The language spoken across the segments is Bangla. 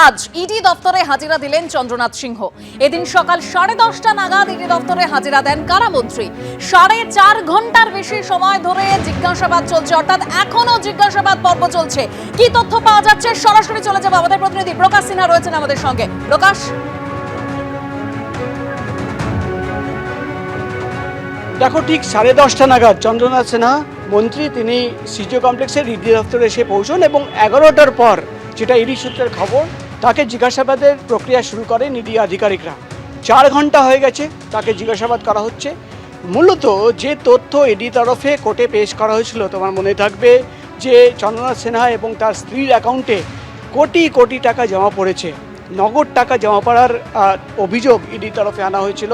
আজ ইডি দপ্তরে হাজিরা দিলেন চন্দ্রনাথ সিংহ। এদিন সকাল 10:30টা নাগাদ ইডি দপ্তরে হাজিরা দেন কারামন্ত্রী। 4.5 ঘন্টার বেশি সময় ধরে জিজ্ঞাসাবাদ চলছে, অর্থাৎ এখনো জিজ্ঞাসাবাদ পর্ব চলছে। কি তথ্য পাওয়া যাচ্ছে সরাসরি চলে যাবে আমাদের প্রতিনিধি প্রকাশ সিনহা রয়েছেন আমাদের সঙ্গে। প্রকাশ, দেখো, ঠিক 10:30টা নাগাদ চন্দ্রনাথ সিনহা মন্ত্রী তিনি সিজিও কমপ্লেক্সের ইডি দপ্তরে এসে পৌঁছন এবং 11টার পর, যেটা ইডি সূত্রের খবর, তাকে জিজ্ঞাসাবাদের প্রক্রিয়া শুরু করেন ইডি আধিকারিকরা। 4 ঘন্টা হয়ে গেছে তাকে জিজ্ঞাসাবাদ করা হচ্ছে। মূলত যে তথ্য ইডি তরফে কোর্টে পেশ করা হয়েছিল, তোমার মনে থাকবে যে চন্দ্রনাথ সিনহা এবং তার স্ত্রীর অ্যাকাউন্টে কোটি কোটি টাকা জমা পড়েছে। নগদ টাকা জমা পড়ার অভিযোগ ইডি তরফে আনা হয়েছিল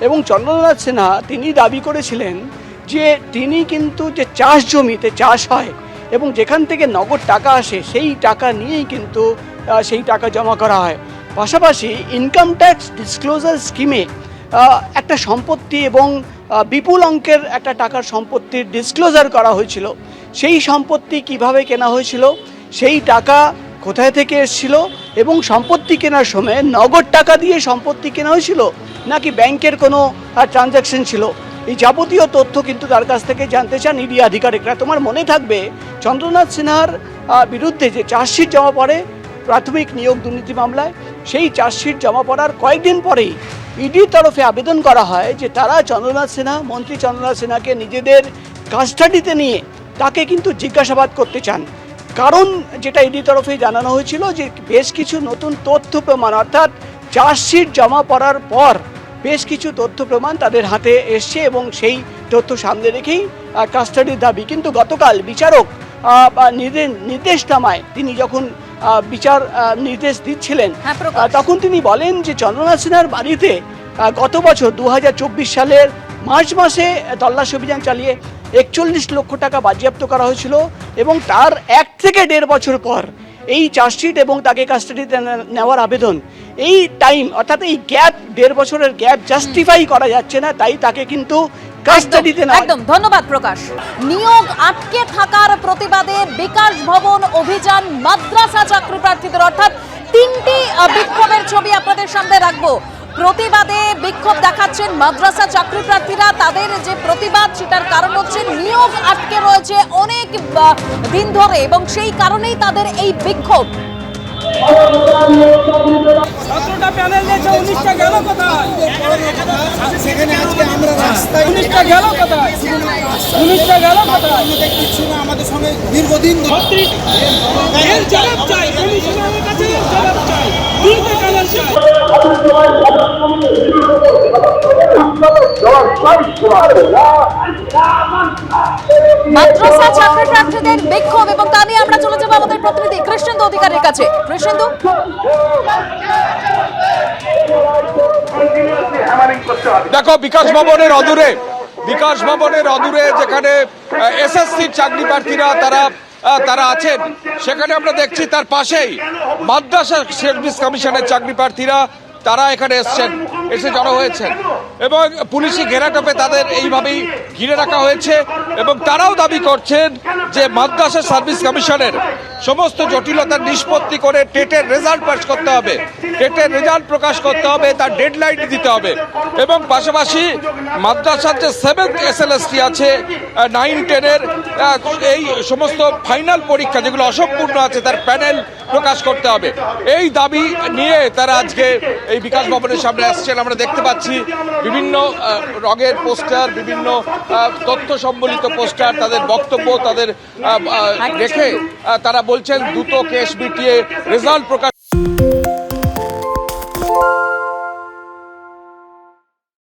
এবং চন্দ্রনাথ সিনহা তিনি দাবি করেছিলেন যে তিনি কিন্তু যে চাষ জমিতে চাষ হয় এবং যেখান থেকে নগদ টাকা আসে সেই টাকা নিয়েই কিন্তু সেই টাকা জমা করা হয়। পাশাপাশি ইনকাম ট্যাক্স ডিসক্লোজার স্কিমে একটা সম্পত্তি এবং বিপুল অঙ্কের একটা টাকার সম্পত্তির ডিসক্লোজার করা হয়েছিল। সেই সম্পত্তি কিভাবে কেনা হয়েছিল, সেই টাকা কোথায় থেকে এসেছিল এবং সম্পত্তি কেনার সময় নগদ টাকা দিয়ে সম্পত্তি কেনা হয়েছিল নাকি ব্যাংকের কোনো ট্রানজ্যাকশন ছিল, এই যাবতীয় তথ্য কিন্তু তার কাছ থেকে জানতে চান ইডি আধিকারিকরা। তোমার মনে থাকবে চন্দ্রনাথ সিনহার বিরুদ্ধে যে চার্জশিট জমা পড়ে প্রাথমিক নিয়োগ দুর্নীতি মামলায়, সেই চার্জশিট জমা পড়ার কয়েকদিন পরেই ইডির তরফে আবেদন করা হয় যে তারা চন্দ্রনাথ সিনহা, মন্ত্রী চন্দ্রনাথ সিনহাকে নিজেদের কাস্টাডিতে নিয়ে তাকে কিন্তু জিজ্ঞাসাবাদ করতে চান। কারণ যেটা ইডি তরফে জানানো হয়েছিল যে বেশ কিছু নতুন তথ্য প্রমাণ, অর্থাৎ চার্জশিট জমা পড়ার পর বেশ কিছু তথ্য প্রমাণ তাদের হাতে এসছে এবং সেই তথ্য সামনে রেখেই কাস্টাডির দাবি। কিন্তু গতকাল বিচারক নির্দেশনামায় তিনি যখন বিচার নির্দেশ দিচ্ছিলেন তখন তিনি বলেন যে চন্দ্রনাথ সিনহার বাড়িতে গত বছর 2024 সালের মার্চ মাসে তল্লাশি অভিযান চালিয়ে 41 লক্ষ টাকা বাজেয়াপ্ত করা হয়েছিল এবং তার 1 থেকে 1.5 বছর পর এই চার্জশিট এবং তাকে কাস্টাডিতে নেওয়ার আবেদন, এই টাইম অর্থাৎ এই গ্যাপ 1.5 বছরের গ্যাপ জাস্টিফাই করা যাচ্ছে না, তাই তাকে কিন্তু কাস্টাডিতে নেওয়া। একদম ধন্যবাদ প্রকাশ। নিয়োগ আটকে থাকার প্রতিবাদে বিকাশ ভবন অভিযান মাদ্রাসা চাকরি প্রার্থীদের, অর্থাৎ 3টি বিক্ষোভের ছবি আপনাদের সামনে রাখবো। প্রতিবাদে বিক্ষোভ দেখাচ্ছেন মাদ্রাসা চাকরি প্রার্থীরা। তাদের যে প্রতিবাদ সেটার কারণ হচ্ছে নিয়োগ আটকে রয়েছে অনেক দিন ধরে এবং সেই কারণেই তাদের এই বিক্ষোভ। 17টা প্যানেল দিয়েছে, 19টা গেল কোথায়? সেখানে আজকে আমরা রাস্তায় 19টা গেল কোথায়? 19টা গেল কোথায়? আমাদের কিছু না, আমাদের সঙ্গে দীর্ঘদিন এর জবাব চাই, কমিশনারের কাছে জবাব চাই, দুটো কালার চাই। মাদ্রাসা চাকরি প্রার্থীদের বিক্ষোভ এবং তা নিয়ে আমরা চলে যাবো আমাদের প্রতিনিধি কৃষ্ণেন্দু অধিকারীর কাছে। কৃষ্ণেন্দু, দেখো, বিকাশ ভবনের অদূরে যেখানে এসএসসির চাকরি প্রার্থীরা তারা আছেন, সেখানে আমরা দেখছি তার পাশেই মাদ্রাসা সার্ভিস কমিশনের চাকরি প্রার্থীরা তারা এখানে এসে জড়ো হয়েছেন এবং পুলিশি ঘেরাটোপে তাদের এইভাবেই ঘিরে রাখা হয়েছে এবং তারাও দাবি করছেন যে মাদ্রাসা সার্ভিস কমিশনের সমস্ত জটিলতার নিষ্পত্তি করে টেটের রেজাল্ট পাস করতে হবে, টেটের রেজাল্ট প্রকাশ করতে হবে, তার ডেডলাইন দিতে হবে এবং পাশাপাশি মাদ্রাসার যে 7th SLST আছে, 9-10-এর এই সমস্ত ফাইনাল পরীক্ষা যেগুলো অসম্পূর্ণ আছে তার প্যানেল প্রকাশ করতে হবে। এই দাবি নিয়ে তারা আজকে এই বিকাশ ভবনের সামনে আসছেন। আমরা দেখতে পাচ্ছি বিভিন্ন রঙের পোস্টার, বিভিন্ন তথ্য সম্বলিত পোস্টার, তাদের বক্তব্য তাদের রেখে তারা বলছেন দ্রুত কেস মিটিয়ে রেজাল্ট প্রকাশ